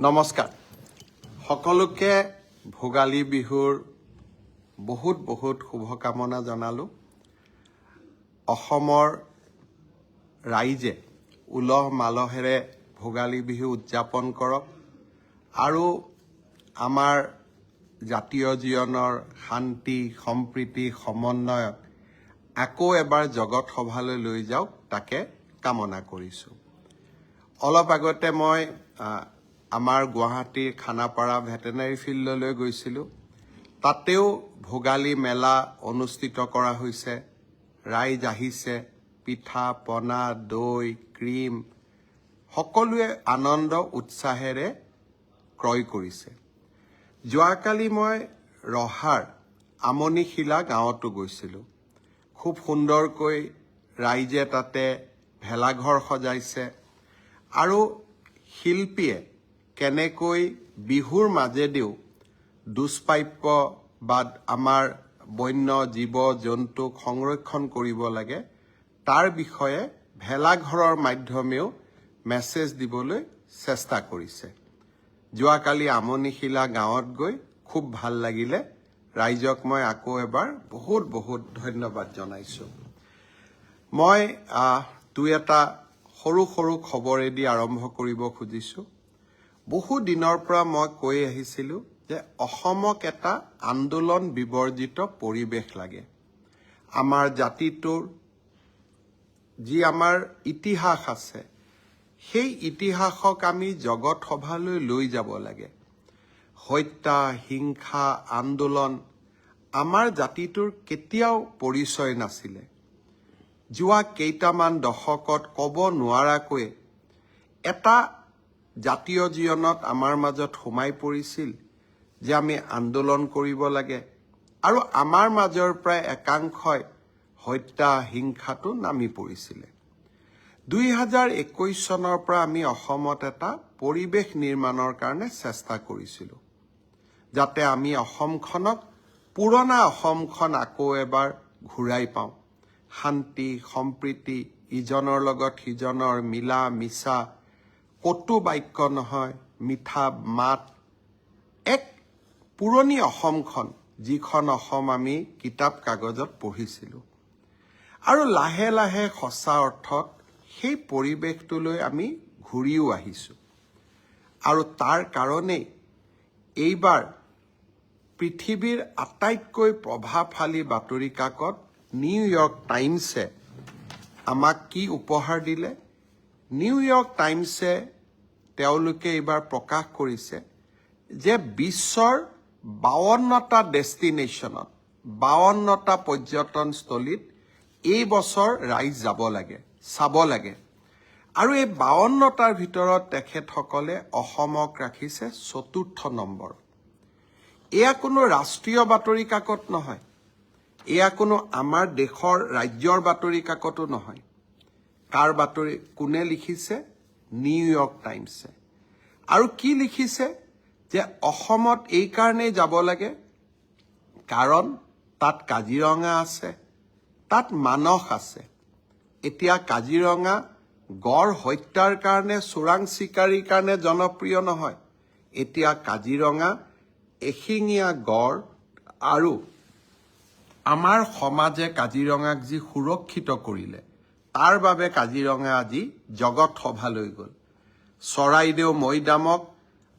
নমস্কাৰ সকলোকে ভোগালী বিহুৰ বহুত বহুত শুভকামনা জনালোঁ অসমৰ ৰাইজে উলহ মালহেৰে ভোগালী বিহু উদযাপন কৰক আৰু আমাৰ জাতীয় জীৱনৰ শান্তি সম্প্ৰীতি সমন্বয়ক আকৌ এবাৰ জগত সভালৈ লৈ যাওক তাকে কামনা কৰিছোঁ অলপ আগতে মই আমাৰ গুৱাহাটীৰ খানাপাৰা ভেটেনাৰী ফিল্ডলৈ গৈছিলোঁ তাতেও ভোগালী মেলা অনুষ্ঠিত কৰা হৈছে ৰাইজ আহিছে পিঠা পনা দৈ ক্ৰীম সকলোৱে আনন্দ উৎসাহেৰে ক্ৰয় কৰিছে যোৱাকালি মই ৰহাৰ আমনিশিলা গাঁৱতো গৈছিলোঁ খুব সুন্দৰকৈ ৰাইজে তাতে ভেলাঘৰ সজাইছে আৰু শিল্পীয়ে কেনেকৈ বিহুৰ মাজেদিও দুষ্প্ৰাপ্য বা আমাৰ বন্য জীৱ জন্তুক সংৰক্ষণ কৰিব লাগে তাৰ বিষয়ে ভেলাঘৰৰ মাধ্যমেও মেছেজ দিবলৈ চেষ্টা কৰিছে যোৱাকালি আমনিশিলা গাঁৱত গৈ খুব ভাল লাগিলে ৰাইজক মই আকৌ এবাৰ বহুত বহুত ধন্যবাদ জনাইছোঁ মই দুই এটা সৰু সৰু খবৰেদি আৰম্ভ কৰিব খুজিছোঁ বহু দিনৰ পৰা মই কৈ আহিছিলোঁ যে অসমক এটা আন্দোলন বিবৰ্জিত পৰিৱেশ লাগে আমাৰ জাতিটোৰ যি আমাৰ ইতিহাস আছে সেই ইতিহাসক আমি জগত সভালৈ লৈ যাব লাগে হত্যা হিংসা আন্দোলন আমাৰ জাতিটোৰ কেতিয়াও পৰিচয় নাছিলে যোৱা কেইটামান দশকত ক'ব নোৱাৰাকৈ এটা জাতীয় জীৱনত আমাৰ মাজত সোমাই পৰিছিল যে আমি আন্দোলন কৰিব লাগে আৰু আমাৰ মাজৰ প্ৰায় একাংশই হত্যা হিংসাটো নামি পৰিছিলে 2021 চনৰ পৰা আমি অসমত এটা পৰিৱেশ নিৰ্মাণৰ কাৰণে চেষ্টা কৰিছিলোঁ যাতে আমি অসমখনক পুৰণা অসমখন আকৌ এবাৰ ঘূৰাই পাওঁ শান্তি সম্প্ৰীতি ইজনৰ লগত সিজনৰ মিলা মিছা কটু বাক্য নহয় মিঠা মাত এক পুৰণি অসমখন যিখন অসম আমি কিতাপ কাগজত পঢ়িছিলোঁ আৰু লাহে লাহে সঁচা অৰ্থত সেই পৰিৱেশটোলৈ আমি ঘূৰিও আহিছোঁ আৰু তাৰ কাৰণেই এইবাৰ পৃথিৱীৰ আটাইতকৈ প্ৰভাৱশালী বাতৰি কাকত নিউয়ৰ্ক টাইমছে আমাক কি উপহাৰ দিলে নিউয়ৰ্ক টাইমছে তেওঁলোকে এইবাৰ প্ৰকাশ কৰিছে যে বিশ্বৰ 52টা ডেষ্টিনেশ্যনত 52টা পৰ্যটনস্থলীত এই বছৰ ৰাইজ যাব লাগে চাব লাগে আৰু এই 52টাৰ ভিতৰত তেখেতসকলে অসমক ৰাখিছে ৪ৰ্থ নম্বৰ এয়া কোনো ৰাষ্ট্ৰীয় বাতৰি কাকত নহয় এয়া কোনো আমাৰ দেশৰ ৰাজ্যৰ বাতৰি কাকতো নহয় কাৰ বাতৰি কোনে লিখিছে নিউয়ৰ্ক টাইমছে আৰু কি লিখিছে যে অসমত এই কাৰণেই যাব লাগে কাৰণ তাত কাজিৰঙা আছে তাত মানস আছে এতিয়া কাজিৰঙা গড় হত্যাৰ কাৰণে চোৰাং চিকাৰীৰ কাৰণে জনপ্ৰিয় নহয় এতিয়া কাজিৰঙা এশিঙীয়া গড় আৰু আমাৰ সমাজে কাজিৰঙাক যি সুৰক্ষিত কৰিলে তাৰ বাবে কাজিৰঙা আজি জগত সভালৈ গ'ল চৰাইদেউ মৈদামক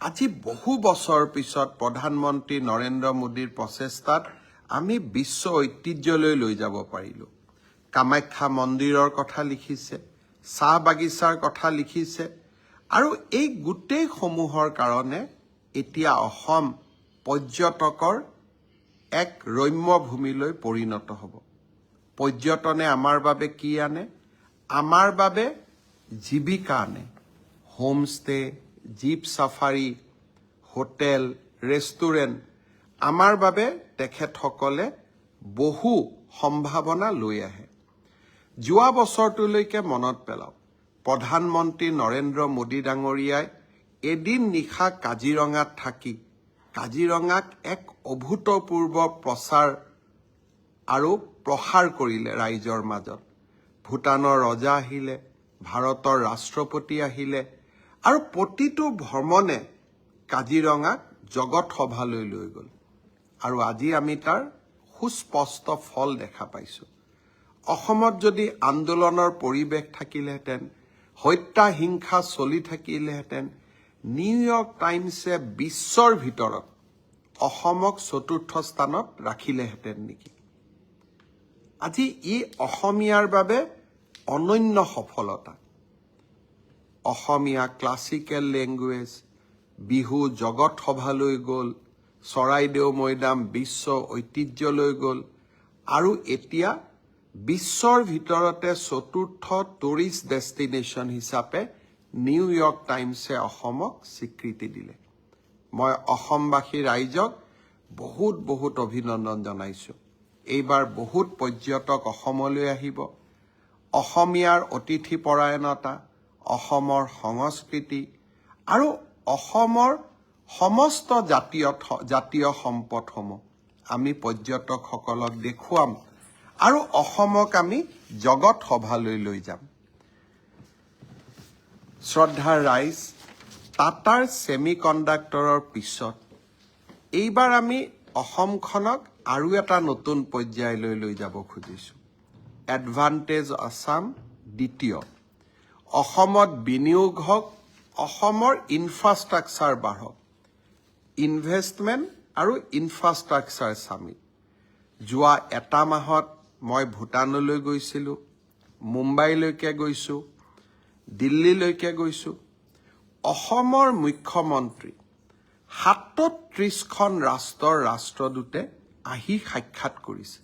আজি বহু বছৰ পিছত প্ৰধানমন্ত্ৰী নৰেন্দ্ৰ মোদীৰ প্ৰচেষ্টাত আমি বিশ্ব ঐতিহ্যলৈ লৈ যাব পাৰিলোঁ কামাখ্যা মন্দিৰৰ কথা লিখিছে চাহ বাগিচাৰ কথা লিখিছে আৰু এই গোটেইসমূহৰ কাৰণে এতিয়া অসম পৰ্যটকৰ এক ৰম্য ভূমিলৈ পৰিণত হ'ব পৰ্যটনে আমাৰ বাবে কি আনে আমাৰ বাবে জীৱিকা আনে homestay jeep safari hotel restaurant আমাৰ বাবে তেখেতসকলে বহু সম্ভাৱনা লৈ আহে যোৱা বছৰটোলৈকে মনত পেলাওক প্ৰধানমন্ত্ৰী নৰেন্দ্ৰ মোদী ডাঙৰীয়াই এদিন নিশা কাজিৰঙাত থাকি কাজিৰঙাক এক অভূতপূৰ্ব প্ৰচাৰ আৰু প্ৰসাৰ কৰিলে ৰাইজৰ মাজত ভূটানৰ ৰজা আহিলে ভাৰতৰ ৰাষ্ট্ৰপতি আহিলে আৰু প্ৰতিটো ভ্ৰমণে কাজিৰঙাক জগত সভালৈ লৈ গ'ল আৰু আজি আমি তাৰ সুস্পষ্ট ফল দেখা পাইছোঁ। অসমত যদি আন্দোলনৰ পৰিৱেশ থাকিলেহেঁতেন, হত্যা হিংসা চলি থাকিলেহেঁতেন, নিউয়ৰ্ক টাইমছে বিশ্বৰ ভিতৰত অসমক চতুৰ্থ স্থানত ৰাখিলেহেঁতেন নেকি? আজি ই অসমীয়াৰ বাবে অনন্য সফলতা। অসমীয়া ক্লাছিকেল লেংগুৱেজ, বিহু জগত সভালৈ গ'ল, চৰাইদেউ মৈদাম বিশ্ব ঐতিহ্যলৈ গ'ল আৰু এতিয়া বিশ্বৰ ভিতৰতে চতুৰ্থ টুৰিষ্ট ডেষ্টিনেশ্যন হিচাপে নিউয়ৰ্ক টাইমছে অসমক স্বীকৃতি দিলে। মই অসমবাসী ৰাইজক বহুত বহুত অভিনন্দন জনাইছোঁ। এইবাৰ বহুত পৰ্যটক অসমলৈ আহিব। অসমীয়াৰ অতিথিপৰায়ণতা, অসমৰ সংস্কৃতি আৰু অসমৰ সমস্ত জাতীয় সম্পদসমূহ আমি পৰ্যটকসকলক দেখুৱাম আৰু অসমক আমি জগত সভালৈ লৈ যাম। শ্ৰদ্ধাৰ ৰাইজ, টাটাৰ ছেমি কণ্ডাক্টৰৰ পিছত এইবাৰ আমি অসমখনক আৰু এটা নতুন পৰ্যায়লৈ লৈ যাব খুজিছোঁ। এডভান্টেজ আছাম দ্বিতীয়। অসমত বিনিয়োগ হওক, অসমৰ ইনফ্ৰাষ্ট্ৰাকচাৰ বাঢ়ক। ইনভেষ্টমেণ্ট আৰু ইনফ্ৰাষ্ট্ৰাকচাৰ সামিট। যোৱা এটা মাহত মই ভূটানলৈ গৈছিলোঁ, মুম্বাইলৈকে গৈছোঁ, দিল্লীলৈকে গৈছোঁ। অসমৰ মুখ্যমন্ত্ৰী ৩৭খন ৰাষ্ট্ৰৰ ৰাষ্ট্ৰদূতে আহি সাক্ষাৎ কৰিছে।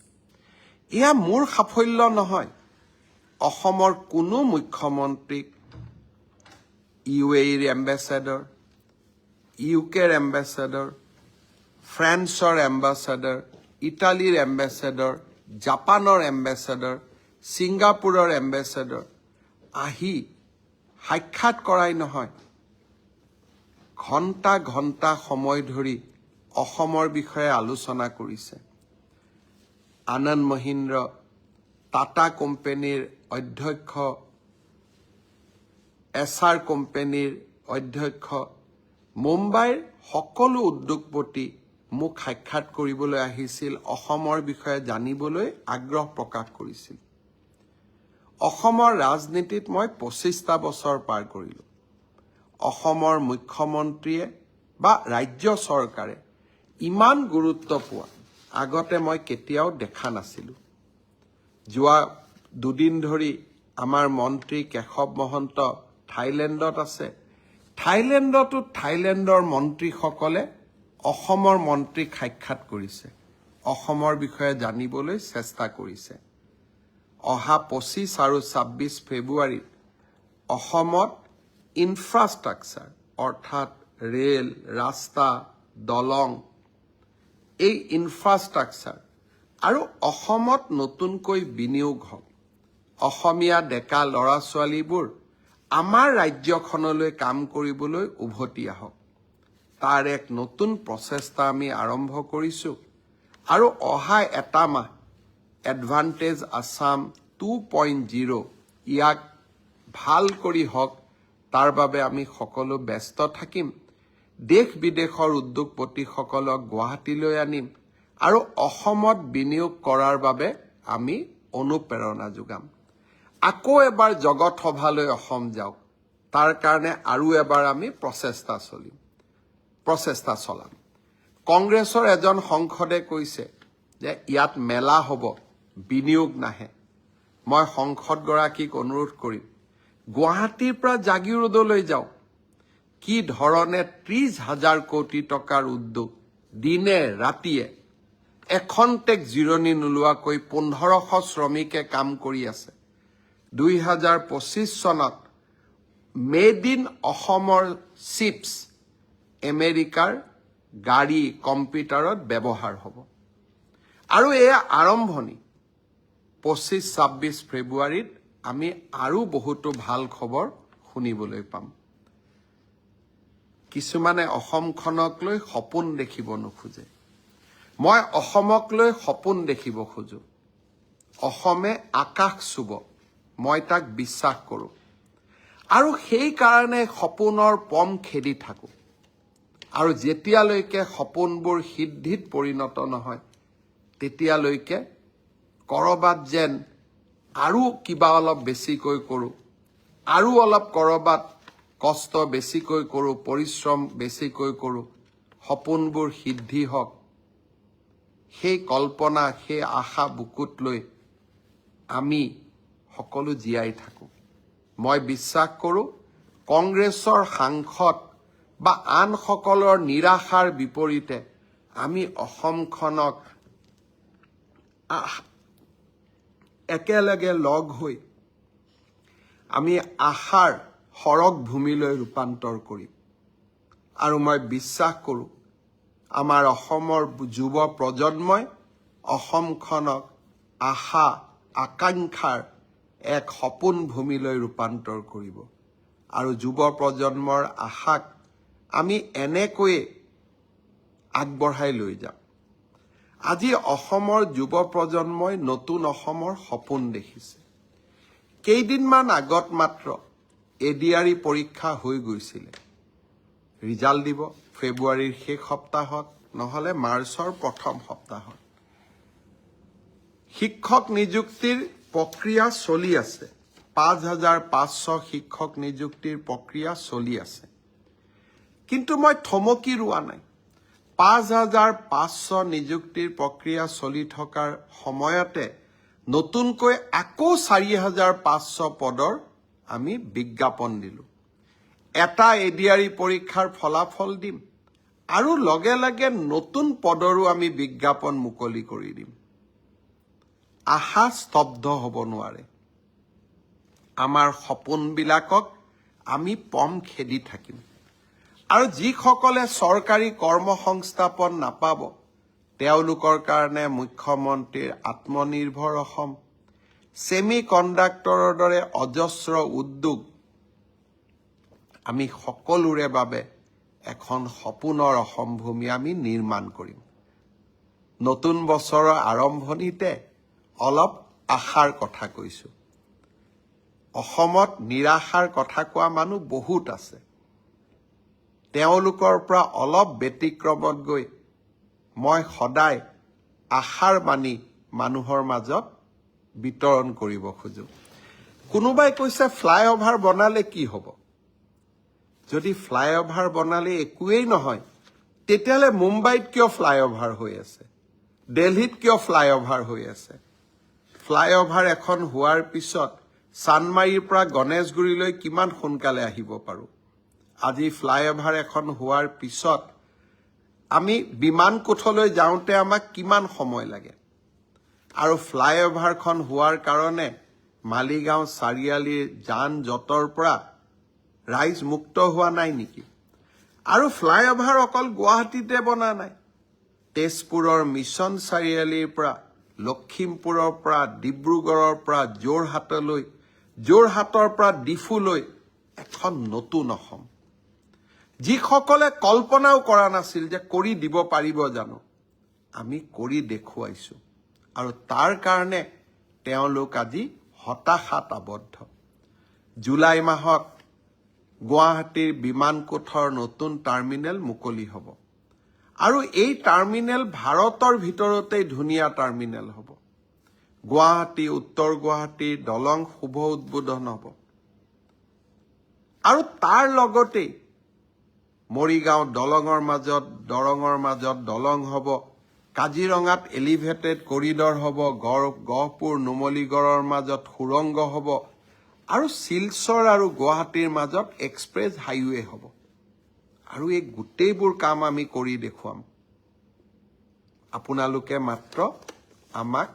এয়া মোৰ সাফল্য নহয়। অসমৰ কোনো মুখ্যমন্ত্ৰীক UAEৰ এম্বেচেডৰ, UKৰ এম্বেচেডৰ, ফ্ৰান্সৰ এম্বেচেডৰ, ইটালীৰ এম্বেচেডৰ, জাপানৰ এম্বেচেডৰ, ছিংগাপুৰৰ এম্বেচেডৰ আহি সাক্ষাৎ কৰাই নহয়, ঘণ্টা ঘণ্টা সময় ধৰি অসমৰ বিষয়ে আলোচনা কৰিছে। আনন্দ মহিন্দ্ৰ, টাটা কোম্পানীৰ অধ্যক্ষ, SR কোম্পানীৰ অধ্যক্ষ, মুম্বাইৰ সকলো উদ্যোগপতি মোক সাক্ষাৎ কৰিবলৈ আহিছিল, অসমৰ বিষয়ে জানিবলৈ আগ্ৰহ প্ৰকাশ কৰিছিল। অসমৰ ৰাজনীতিত মই 25টা বছৰ পাৰ কৰিলোঁ। অসমৰ মুখ্যমন্ত্ৰীয়ে বা ৰাজ্য চৰকাৰে ইমান গুৰুত্ব পোৱা আগতে মই কেতিয়াও দেখা নাছিলোঁ। যোৱা দুদিন ধৰি আমাৰ মন্ত্ৰী কেশৱ মহন্ত থাইলেণ্ডত আছে। থাইলেণ্ডতো থাইলেণ্ডৰ মন্ত্ৰীসকলে অসমৰ মন্ত্ৰীক সাক্ষাৎ কৰিছে, অসমৰ বিষয়ে জানিবলৈ চেষ্টা কৰিছে। অহা 25 আৰু 26 ফেব্ৰুৱাৰীত অসমত ইনফ্ৰাষ্ট্ৰাকচাৰ অৰ্থাৎ ৰেল, ৰাস্তা, দলং, এই ইনফ্ৰাষ্ট্ৰাকচাৰ আৰু অসমত নতুনকৈ বিনিয়োগ হওক। অসমীয়া ডেকা ল'ৰা ছোৱালীবোৰ আমাৰ ৰাজ্যখনলৈ কাম কৰিবলৈ উভতি আহক। তাৰ এক নতুন প্ৰচেষ্টা আমি আৰম্ভ কৰিছোঁ আৰু অহা এটা মাহ এডভান্টেজ আছাম 2.0 ইয়াক ভাল কৰি হওক, তাৰ বাবে আমি সকলো ব্যস্ত থাকিম। দেশ বিদেশৰ উদ্যোগপতিসকলক গুৱাহাটীলৈ আনিম আৰু অসমত বিনিয়োগ কৰাৰ বাবে আমি অনুপ্ৰেৰণা যোগাম। আকৌ এবাৰ জগত সভালৈ অসম যাওক, তাৰ কাৰণে আৰু এবাৰ আমি প্ৰচেষ্টা চলাম। কংগ্ৰেছৰ এজন সংসদে কৈছে যে ইয়াত মেলা হ'ব, বিনিয়োগ নাহে। মই সংসদগৰাকীক অনুৰোধ কৰিম, গুৱাহাটীৰ পৰা জাগিৰোডলৈ যাওক। কি ধৰণে 30,000 কোটি টকাৰ উদ্যোগ দিনে ৰাতিয়ে এখন্তেক জিৰণি নোলোৱাকৈ 1500 শ্ৰমিকে কাম কৰি আছে। 2025 চনত মেড ইন অসমৰ চিপছ আমেৰিকাৰ গাড়ী কম্পিউটাৰত ব্যৱহাৰ হ'ব। আৰু এয়া আৰম্ভণি। 25-26 ফেব্ৰুৱাৰীত আমি আৰু বহুতো ভাল খবৰ শুনিবলৈ পাম। কিছুমানে অসমখনক লৈ সপোন দেখিব নোখোজে। মই অসমক লৈ সপোন দেখিব খোজো। অসমে আকাশ চুব, মই তাক বিশ্বাস কৰোঁ আৰু সেই কাৰণে সপোনৰ পম খেদি থাকোঁ। আৰু যেতিয়ালৈকে সপোনবোৰ সিদ্ধিত পৰিণত নহয় তেতিয়ালৈকে কৰবাত যেন আৰু কিবা অলপ বেছিকৈ কৰোঁ, আৰু অলপ কৰবাত কষ্ট বেছিকৈ কৰোঁ, পৰিশ্ৰম বেছিকৈ কৰোঁ, সপোনবোৰ সিদ্ধি হওক, সেই কল্পনা, সেই আশা বুকুত লৈ আমি সকলো জীয়াই থাকোঁ। মই বিশ্বাস কৰোঁ কংগ্ৰেছৰ সাংসদ বা আনসকলৰ নিৰাশাৰ বিপৰীতে আমি অসমখনক একেলগে লগ হৈ আমি আশাৰ সৰগ ভূমিলৈ ৰূপান্তৰ কৰিম। আৰু মই বিশ্বাস কৰোঁ আমাৰ অসমৰ যুৱ প্ৰজন্মই অসমখনক আশা আকাংক্ষাৰ এক সপোন ভূমিলৈ ৰূপান্তৰ কৰিব। আৰু যুৱ প্ৰজন্মৰ আশাক আমি এনেকৈয়ে আগবঢ়াই লৈ যাম। আজি অসমৰ যুৱ প্ৰজন্মই নতুন অসমৰ সপোন দেখিছে। কেইদিনমান আগত মাত্ৰ এডিআৰই পৰীক্ষা হৈ গৈছিলে। ৰিজাল্ট দিব ফেব্ৰুৱাৰীৰ শেষ সপ্তাহত নহলে মাৰ্চৰ প্ৰথম সপ্তাহত। শিক্ষক নিযুক্তিৰ প্ৰক্ৰিয়া চলি আছে। ৫,৫০০ শিক্ষক নিযুক্তিৰ প্ৰক্ৰিয়া চলি আছে। কিন্তু মই থমকি ৰোৱা নাই। ৫,৫০০ নিযুক্তিৰ প্ৰক্ৰিয়া চলি থকাৰ সময়তে নতুনকৈ আকৌ ৪,৫০০ পদৰ আমি বিজ্ঞাপন দিলোঁ। এটা এডিআৰই পৰীক্ষাৰ ফলাফল দিম আৰু লগে লগে নতুন পদৰো আমি বিজ্ঞাপন মুকলি কৰি দিম। আশা স্তব্ধ হ'ব নোৱাৰে। আমাৰ সপোনবিলাকক আমি পম খেদি থাকিম। আৰু যিসকলে চৰকাৰী কৰ্মসংস্থাপন নাপাব তেওঁলোকৰ কাৰণে মুখ্যমন্ত্ৰীৰ আত্মনিৰ্ভৰ অসম, ছেমি কণ্ডাক্টৰৰ দৰে অজস্ৰ উদ্যোগ আমি সকলোৰে বাবে এখন সপোনৰ অসম ভূমি আমি নিৰ্মাণ কৰিম। নতুন বছৰৰ আৰম্ভণিতে অলপ আশাৰ কথা কৈছোঁ। অসমত নিৰাশাৰ কথা কোৱা মানুহ বহুত আছে। তেওঁলোকৰ পৰা অলপ ব্যতিক্ৰমত গৈ মই সদায় আশাৰ বাণী মানুহৰ মাজত বিতৰণ কৰিব খোজো। কোনোবাই কৈছে ফ্লাইঅভাৰ বনালে কি হ'ব? যদি ফ্লাইঅভাৰ বনালে একোৱেই নহয় তেতিয়াহ'লে মুম্বাইত কিয় ফ্লাইঅভাৰ হৈ আছে? দিল্লীত কিয় ফ্লাইঅভাৰ হৈ আছে? ফ্লাইঅভাৰ এখন হোৱাৰ পিছত চানমাৰীৰ পৰা গণেশগুৰিলৈ কিমান সোনকালে আহিব পাৰোঁ। আজি ফ্লাইঅভাৰ এখন হোৱাৰ পিছত আমি বিমান কোঠলৈ যাওঁতে আমাক কিমান সময় লাগে। আৰু ফ্লাইঅভাৰখন হোৱাৰ কাৰণে মালিগাঁও চাৰিআলিৰ যান জঁটৰ পৰা ৰাইজ মুক্ত হোৱা নাই নেকি? আৰু ফ্লাইঅভাৰ অকল গুৱাহাটীতে বনা নাই। তেজপুৰৰ মিছন চাৰিআলিৰ পৰা, লখিমপুৰৰ পৰা, ডিব্ৰুগড়ৰ পৰা যোৰহাটলৈ, যোৰহাটৰ পৰা ডিফুলৈ এখন নতুন অসম। যিসকলে কল্পনাও কৰা নাছিল যে কৰি দিব পাৰিব জানো, আমি কৰি দেখুৱাইছোঁ। আৰু তাৰ কাৰণে তেওঁলোক আজি হতাশাত আবদ্ধ। জুলাই মাহত গুৱাহাটীৰ বিমান কোঠৰ নতুন টাৰ্মিনেল মুকলি হ'ব। আৰু এই টাৰ্মিনেল ভাৰতৰ ভিতৰতেই ধুনীয়া টাৰ্মিনেল হ'ব। গুৱাহাটী, উত্তৰ গুৱাহাটীৰ দলং শুভ উদ্বোধন হ'ব। আৰু তাৰ লগতেই মৰিগাঁও দলঙৰ মাজত, দৰঙৰ মাজত দলং হ'ব। কাজিৰঙাত এলিভেটেড কৰিডৰ হ'ব। গহপুৰ, নুমলীগড়ৰ মাজত সুৰংগ হ'ব। আৰু শিলচৰ আৰু গুৱাহাটীৰ মাজত এক্সপ্ৰেছ হাইৱে হ'ব। আৰু এই গোটেইবোৰ কাম আমি কৰি দেখুৱাম। আপোনালোকে মাত্ৰ আমাক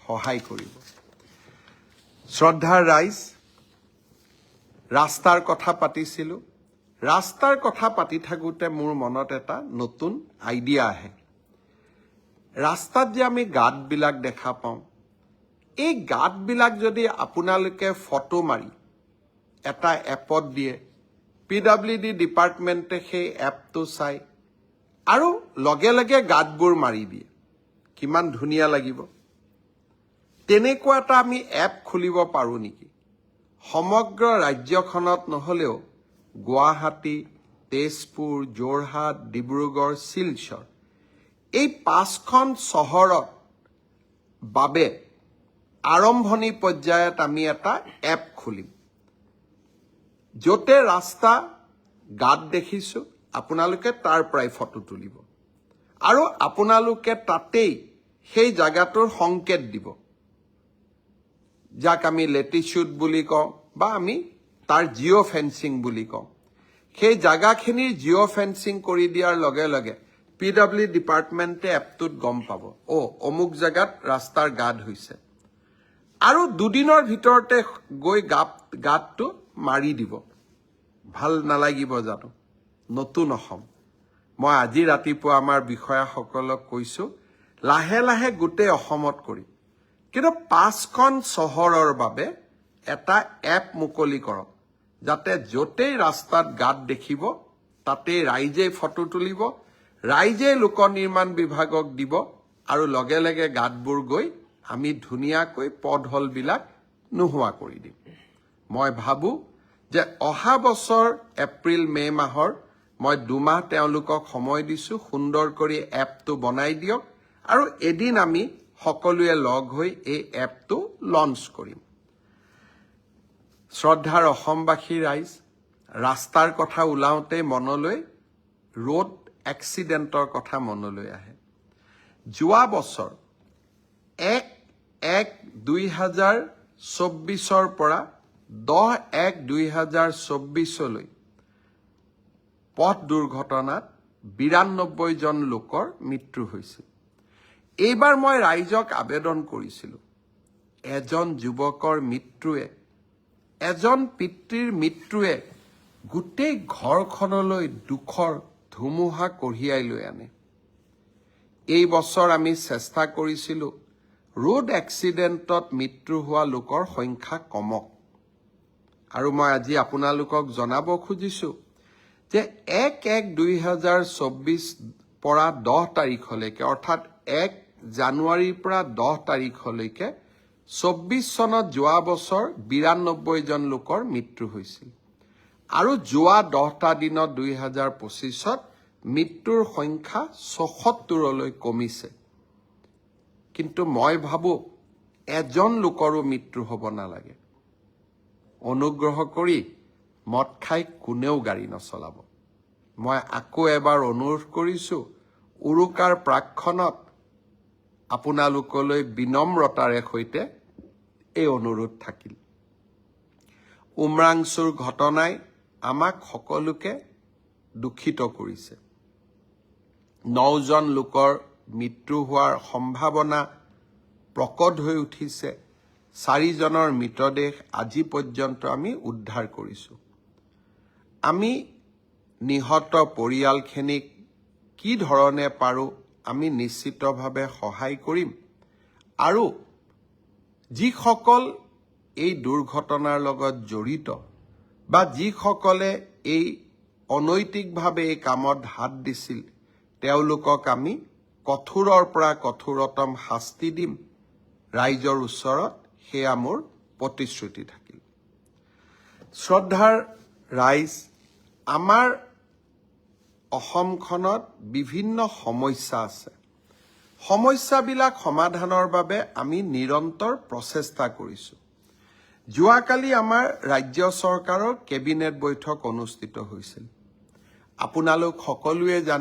সহায় কৰিব। শ্ৰদ্ধাৰ ৰাইজ, ৰাস্তাৰ কথা পাতিছিলোঁ। ৰাস্তাৰ কথা পাতি থাকোঁতে মোৰ মনত এটা নতুন আইডিয়া আহে। ৰাস্তাত যে আমি গাঁতবিলাক দেখা পাওঁ, এই গাঁতবিলাক যদি আপোনালোকে ফটো মাৰি এটা এপত দিয়ে, PWD ডিপাৰ্টমেণ্টে সেই এপটো চাই আৰু লগে লগে গাঁতবোৰ মাৰি দিয়ে, কিমান ধুনীয়া লাগিব। তেনেকুৱা এটা আমি এপ খুলিব পাৰোঁ নেকি? সমগ্ৰ ৰাজ্যখনত নহ'লেও গুৱাহাটী, তেজপুৰ, যোৰহাট, ডিব্ৰুগড়, শিলচৰ এই 5খন চহৰত বাবে আৰম্ভণি পৰ্যায়ত আমি এটা এপ খুলিম, য'তে ৰাস্তা গাঁত দেখিছো আপোনালোকে তাৰ পৰাই ফটো তুলিব আৰু আপোনালোকে তাতেই সেই জায়গাটোৰ সংকেত দিব, যাক আমি লেটিচিউড বুলি কওঁ বা আমি তাৰ জিঅ' ফেন্সিং বুলি কওঁ। সেই জায়গাখিনিৰ জিঅ' ফেন্সিং কৰি দিয়াৰ লগে লগে PW ডিপাৰ্টমেণ্টে এপটোত গম পাব, অমুক জেগাত ৰাস্তাৰ গাঁত হৈছে, আৰু 2 দিনৰ ভিতৰতে গৈ গাঁতটো মাৰি দিব। ভাল নালাগিব জানো? নতুন অসম। মই আজি ৰাতিপুৱা আমাৰ বিষয়াসকলক কৈছো, লাহে লাহে গোটেই অসমত কৰি, কিন্তু 5খন চহৰৰ বাবে এটা এপ মুকলি কৰক, যাতে য'তেই ৰাস্তাত গাঁত দেখিব তাতেই ৰাইজে ফটো তুলিব, ৰাইজে লোক নিৰ্মাণ বিভাগক দিব, আৰু লগে লগে গাঁতবোৰ গৈ আমি ধুনীয়াকৈ পথহলবিলাক নোহোৱা কৰি দিম। মই ভাবোঁ যে অহা বছৰ এপ্ৰিল-মে মাহৰ মই 2 মাহ তেওঁলোকক সময় দিছোঁ, সুন্দৰ কৰি এপটো বনাই দিয়ক, আৰু এদিন আমি সকলোৱে লগ হৈ এই এপটো লঞ্চ কৰিম। শ্ৰদ্ধাৰ অসমবাসী ৰাইজ, ৰাস্তাৰ কথা ওলাওঁতে মনলৈ ৰোড এক্সিডেণ্টৰ কথা মনলৈ আহে। যোৱা বছৰ 1-1-2024 পৰা 10-1-2024 পথ দুৰ্ঘটনাত 92 জন লোকৰ মৃত্যু হৈছিল। এইবাৰ মই ৰাইজক আবেদন কৰিছিলোঁ, এজন যুৱকৰ মৃত্যুৱে, এজন পিতৃৰ মৃত্যুৱে গোটেই ঘৰখনলৈ দুখৰ ধুমুহা কঢ়িয়াই লৈ আনে। এই বছৰ আমি চেষ্টা কৰিছিলোঁ ৰোড এক্সিডেণ্টত মৃত্যু হোৱা লোকৰ সংখ্যা কমক, আৰু মই আজি আপোনালোকক জনাব খুজিছোঁ যে 1-1-2024 পৰা 10 তাৰিখলৈকে, অৰ্থাৎ 1 জানুৱাৰীৰ পৰা 10 তাৰিখলৈকে 24 চনত যোৱা বছৰ 92 জন লোকৰ মৃত্যু হৈছিল, আৰু যোৱা 10টা দিনত 2025ত মৃত্যুৰ সংখ্যা 76লৈ কমিছে। কিন্তু মই ভাবোঁ এজন লোকৰো মৃত্যু হ'ব নালাগে। অনুগ্ৰহ কৰি মদ খাই কোনেও গাড়ী নচলাব। মই আকৌ এবাৰ অনুৰোধ কৰিছোঁ, উৰুকাৰ প্ৰাকক্ষণত আপোনালোকলৈ বিনম্ৰতাৰে সৈতে এই অনুৰোধ থাকিল। উমৰাংচুৰ ঘটনাই আমাক সকলোকে দুখিত কৰিছে। 9 জন লোকৰ মৃত্যু হোৱাৰ সম্ভাৱনা প্ৰকট হৈ উঠিছে। 4 জনৰ মৃতদেহ আজি পৰ্যন্ত আমি উদ্ধাৰ কৰিছোঁ। আমি নিহত পৰিয়ালখিনিক কি ধৰণে পাৰোঁ আমি নিশ্চিতভাৱে সহায় কৰিম, আৰু যিসকল এই দুৰ্ঘটনাৰ লগত জড়িত বা যিসকলে এই অনৈতিকভাৱে এই কামত হাত দিছিল, তেওঁলোকক আমি কঠোৰৰ পৰা কঠোৰতম শাস্তি দিম ৰাইজৰ ওচৰত, সেয়া মোৰ প্ৰতিশ্ৰুতি থাকিল। শ্ৰদ্ধাৰ ৰাইজ, আমাৰ অসমখনত বিভিন্ন সমস্যা আছে। সমস্যাবিলাক সমাধানৰ বাবে আমি নিৰন্তৰ প্ৰচেষ্টা কৰিছোঁ। যোৱাকালি আমাৰ ৰাজ্য চৰকাৰৰ কেবিনেট বৈঠক অনুষ্ঠিত হৈছিল। আপোনালোক সকলোৱে জানে